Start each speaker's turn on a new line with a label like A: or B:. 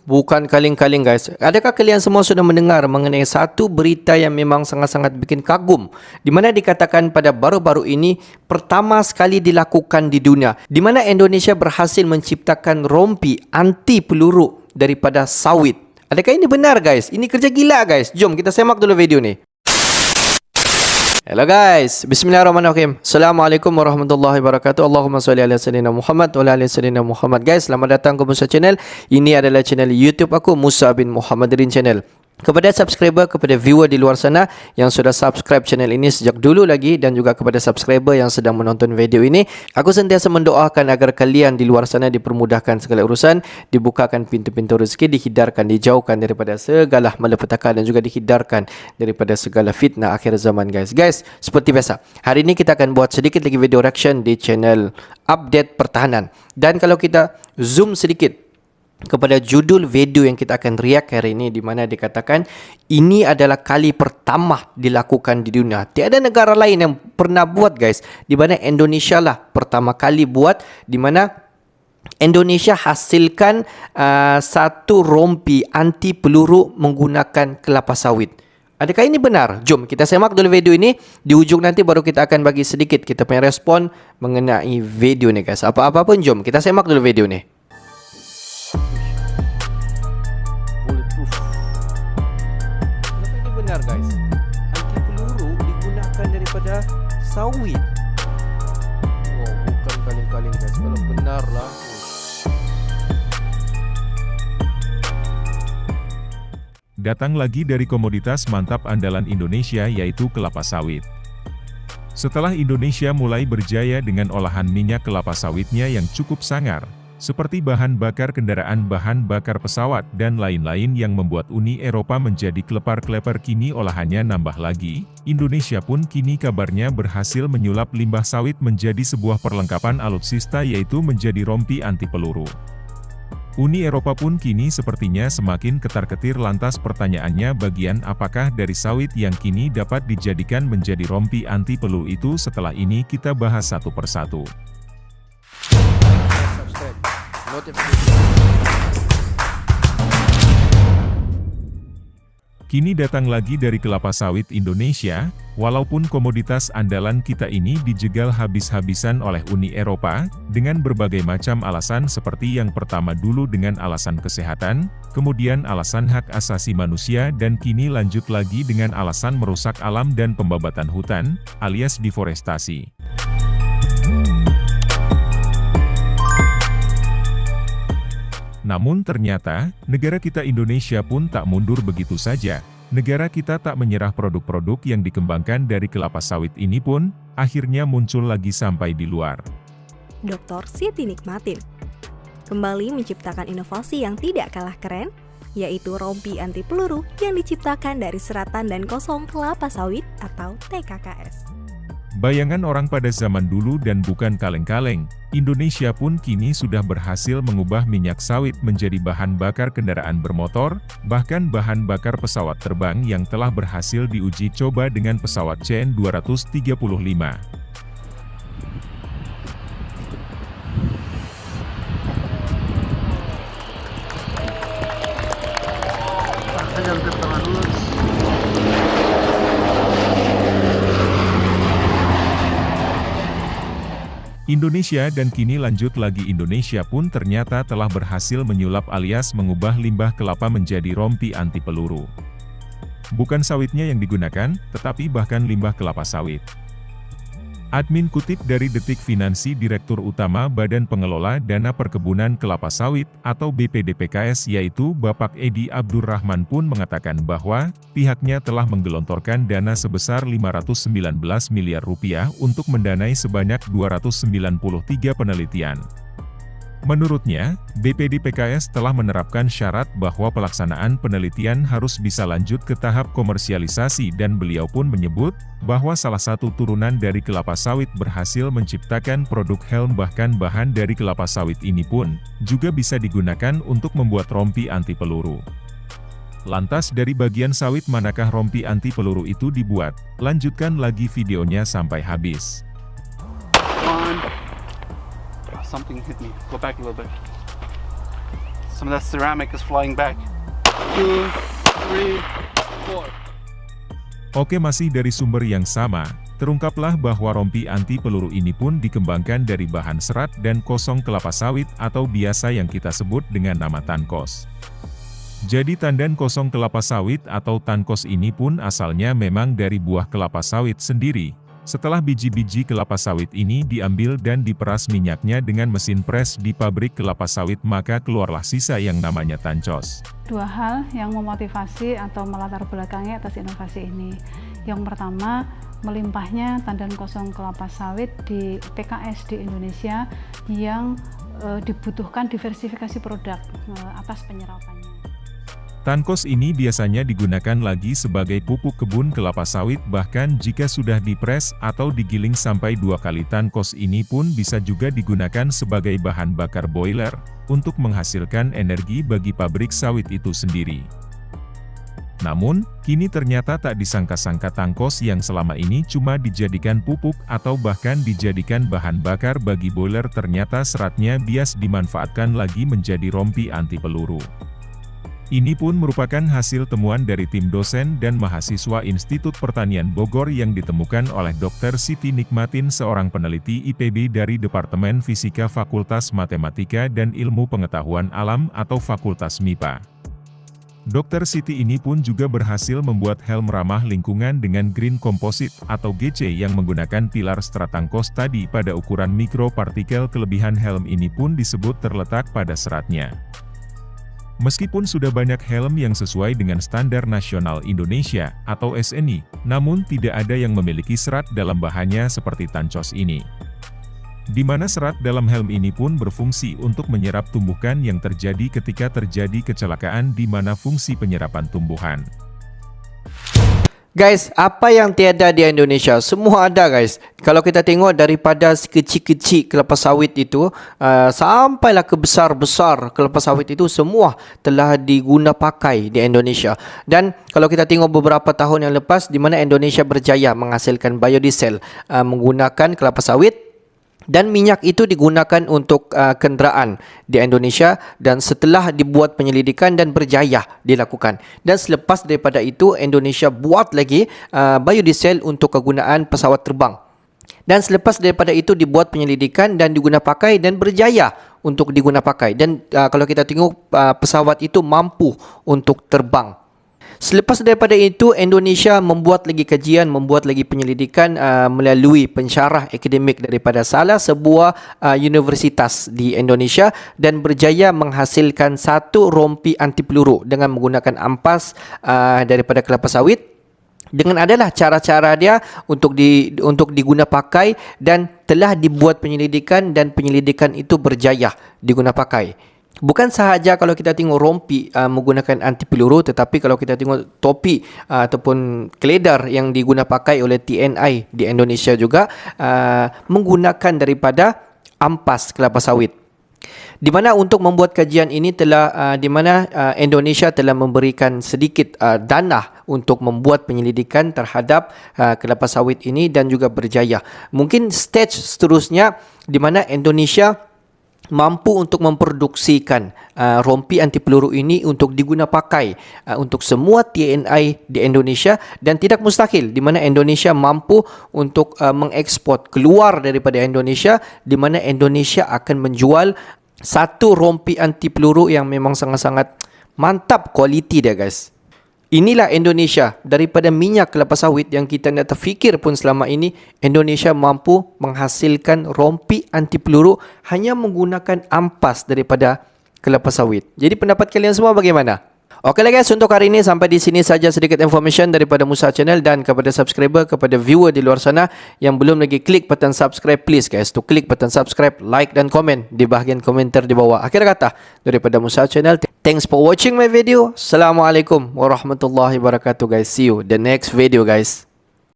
A: Bukan kaleng-kaleng guys. Adakah kalian semua sudah mendengar mengenai satu berita yang memang sangat-sangat bikin kagum, di mana dikatakan pada baru-baru ini pertama sekali dilakukan di dunia, di mana Indonesia berhasil menciptakan rompi anti peluru daripada sawit. Adakah ini benar guys? Ini kerja gila guys. Jom kita semak dulu video ni. Hello guys, bismillahirrahmanirrahim. Assalamualaikum warahmatullahi wabarakatuh. Allahumma salli ala sayyidina Muhammad wa ala ali sayyidina Muhammad. Guys, selamat datang ke Musa Channel. Ini adalah channel YouTube aku, Musa bin Muhammadin Channel. Kepada subscriber, kepada viewer di luar sana yang sudah subscribe channel ini sejak dulu lagi, dan juga kepada subscriber yang sedang menonton video ini, aku sentiasa mendoakan agar kalian di luar sana dipermudahkan segala urusan, dibukakan pintu-pintu rezeki, dihindarkan, dijauhkan daripada segala malapetaka, dan juga dihindarkan daripada segala fitnah akhir zaman guys. Guys, seperti biasa, hari ini kita akan buat sedikit lagi video reaction di channel update pertahanan. Dan kalau kita zoom sedikit kepada judul video yang kita akan react hari ini, di mana dikatakan ini adalah kali pertama dilakukan di dunia. Tiada negara lain yang pernah buat guys, di mana Indonesia lah pertama kali buat, di mana Indonesia hasilkan satu rompi anti peluru menggunakan kelapa sawit. Adakah ini benar? Jom kita semak dulu video ini. Di ujung nanti baru kita akan bagi sedikit kita punya respon mengenai video ni guys. Apa-apa pun jom kita semak dulu video ni. Benar guys, anti peluru digunakan daripada sawit. Oh, bukan kaleng-kaleng guys, kalau benar lah.
B: Datang lagi dari komoditas mantap andalan Indonesia, yaitu kelapa sawit. Setelah Indonesia mulai berjaya dengan olahan minyak kelapa sawitnya yang cukup sangar, seperti bahan bakar kendaraan, bahan bakar pesawat, dan lain-lain yang membuat Uni Eropa menjadi klepar-klepar, kini olahannya nambah lagi. Indonesia pun kini kabarnya berhasil menyulap limbah sawit menjadi sebuah perlengkapan alutsista, yaitu menjadi rompi anti peluru. Uni Eropa pun kini sepertinya semakin ketar-ketir, lantas pertanyaannya, bagian apakah dari sawit yang kini dapat dijadikan menjadi rompi anti peluru itu? Setelah ini kita bahas satu persatu. Kini datang lagi dari kelapa sawit Indonesia. Walaupun komoditas andalan kita ini dijegal habis-habisan oleh Uni Eropa, dengan berbagai macam alasan, seperti yang pertama dulu dengan alasan kesehatan, kemudian alasan hak asasi manusia, dan kini lanjut lagi dengan alasan merusak alam dan pembabatan hutan, alias deforestasi. Namun ternyata, negara kita Indonesia pun tak mundur begitu saja. Negara kita tak menyerah, produk-produk yang dikembangkan dari kelapa sawit ini pun, akhirnya muncul lagi sampai di luar.
C: Dr. Siti Nikmatin kembali menciptakan inovasi yang tidak kalah keren, yaitu rompi anti peluru yang diciptakan dari seratan dan kosong kelapa sawit atau TKKS.
B: Bayangan orang pada zaman dulu dan bukan kaleng-kaleng, Indonesia pun kini sudah berhasil mengubah minyak sawit menjadi bahan bakar kendaraan bermotor, bahkan bahan bakar pesawat terbang yang telah berhasil diuji coba dengan pesawat CN-235. Indonesia, dan kini lanjut lagi, Indonesia pun ternyata telah berhasil menyulap alias mengubah limbah kelapa menjadi rompi anti peluru. Bukan sawitnya yang digunakan, tetapi bahkan limbah kelapa sawit. Admin kutip dari Detik Finansi, Direktur Utama Badan Pengelola Dana Perkebunan Kelapa Sawit atau BPDPKS, yaitu Bapak Edi Abdurrahman pun mengatakan bahwa pihaknya telah menggelontorkan dana sebesar 519 miliar rupiah untuk mendanai sebanyak 293 penelitian. Menurutnya, BPDPKS telah menerapkan syarat bahwa pelaksanaan penelitian harus bisa lanjut ke tahap komersialisasi, dan beliau pun menyebut bahwa salah satu turunan dari kelapa sawit berhasil menciptakan produk helm, bahkan bahan dari kelapa sawit ini pun juga bisa digunakan untuk membuat rompi anti peluru. Lantas dari bagian sawit manakah rompi anti peluru itu dibuat? Lanjutkan lagi videonya sampai habis.
D: Something hit me. Go back a little bit. some of the ceramic is flying back. 2, 3, 4.
B: Oke, masih dari sumber yang sama, terungkaplah bahwa rompi anti peluru ini pun dikembangkan dari bahan serat dan kosong kelapa sawit atau biasa yang kita sebut dengan nama tankos. Jadi tandan kosong kelapa sawit atau tankos ini pun asalnya memang dari buah kelapa sawit sendiri. Setelah biji-biji kelapa sawit ini diambil dan diperas minyaknya dengan mesin pres di pabrik kelapa sawit, maka keluarlah sisa yang namanya tancos.
E: Dua hal yang memotivasi atau melatar belakangi atas inovasi ini. Yang pertama, melimpahnya tandan kosong kelapa sawit di PKS di Indonesia yang dibutuhkan diversifikasi produk atas penyerapannya.
B: Tankos ini biasanya digunakan lagi sebagai pupuk kebun kelapa sawit, bahkan jika sudah dipres atau digiling sampai 2 kali. Tankos ini pun bisa juga digunakan sebagai bahan bakar boiler, untuk menghasilkan energi bagi pabrik sawit itu sendiri. Namun, kini ternyata tak disangka-sangka tankos yang selama ini cuma dijadikan pupuk atau bahkan dijadikan bahan bakar bagi boiler, ternyata seratnya bias dimanfaatkan lagi menjadi rompi anti peluru. Ini pun merupakan hasil temuan dari tim dosen dan mahasiswa Institut Pertanian Bogor yang ditemukan oleh Dr. Siti Nikmatin, seorang peneliti IPB dari Departemen Fisika Fakultas Matematika dan Ilmu Pengetahuan Alam atau Fakultas MIPA. Dr. Siti ini pun juga berhasil membuat helm ramah lingkungan dengan green composite atau GC yang menggunakan pilar stratangkos tadi pada ukuran mikropartikel. Kelebihan helm ini pun disebut terletak pada seratnya. Meskipun sudah banyak helm yang sesuai dengan Standar Nasional Indonesia atau SNI, namun tidak ada yang memiliki serat dalam bahannya seperti tancos ini. Di mana serat dalam helm ini pun berfungsi untuk menyerap tumbukan yang terjadi ketika terjadi kecelakaan, di mana fungsi penyerapan tumbuhan.
A: Guys, apa yang tiada di Indonesia? Semua ada guys. Kalau kita tengok daripada kecil-kecil kelapa sawit itu sampailah ke besar-besar kelapa sawit itu, semua telah diguna pakai di Indonesia. Dan kalau kita tengok beberapa tahun yang lepas, di mana Indonesia berjaya menghasilkan biodiesel menggunakan kelapa sawit, dan minyak itu digunakan untuk kenderaan di Indonesia, dan setelah dibuat penyelidikan dan berjaya dilakukan. Dan selepas daripada itu, Indonesia buat lagi biodiesel untuk kegunaan pesawat terbang. Dan selepas daripada itu dibuat penyelidikan dan diguna pakai dan berjaya untuk diguna pakai. Dan kalau kita tengok pesawat itu mampu untuk terbang. Selepas daripada itu, Indonesia membuat lagi kajian, membuat lagi penyelidikan melalui pensyarah akademik daripada salah sebuah universitas di Indonesia, dan berjaya menghasilkan satu rompi anti peluru dengan menggunakan ampas daripada kelapa sawit. Dengan adalah cara-cara dia untuk diguna pakai, dan telah dibuat penyelidikan, dan penyelidikan itu berjaya diguna pakai. Bukan sahaja kalau kita tengok rompi menggunakan anti peluru, tetapi kalau kita tengok topi ataupun keledar yang diguna pakai oleh TNI di Indonesia juga menggunakan daripada ampas kelapa sawit. Di mana untuk membuat kajian ini telah di mana Indonesia telah memberikan sedikit dana untuk membuat penyelidikan terhadap kelapa sawit ini, dan juga berjaya. Mungkin stage seterusnya di mana Indonesia mampu untuk memproduksikan rompi anti peluru ini untuk diguna pakai untuk semua TNI di Indonesia, dan tidak mustahil di mana Indonesia mampu untuk mengekspor keluar daripada Indonesia, di mana Indonesia akan menjual satu rompi anti peluru yang memang sangat-sangat mantap kualiti dia guys. Inilah Indonesia, daripada minyak kelapa sawit yang kita nak terfikir pun selama ini, Indonesia mampu menghasilkan rompi anti peluru hanya menggunakan ampas daripada kelapa sawit. Jadi pendapat kalian semua bagaimana? Okeylah guys, untuk hari ini sampai di sini saja sedikit information daripada Musa Channel, dan kepada subscriber, kepada viewer di luar sana yang belum lagi klik button subscribe, please guys to klik button subscribe, like dan komen di bahagian komentar di bawah. Akhir kata daripada Musa Channel, thanks for watching my video. Assalamualaikum warahmatullahi wabarakatuh guys. See you the next video guys.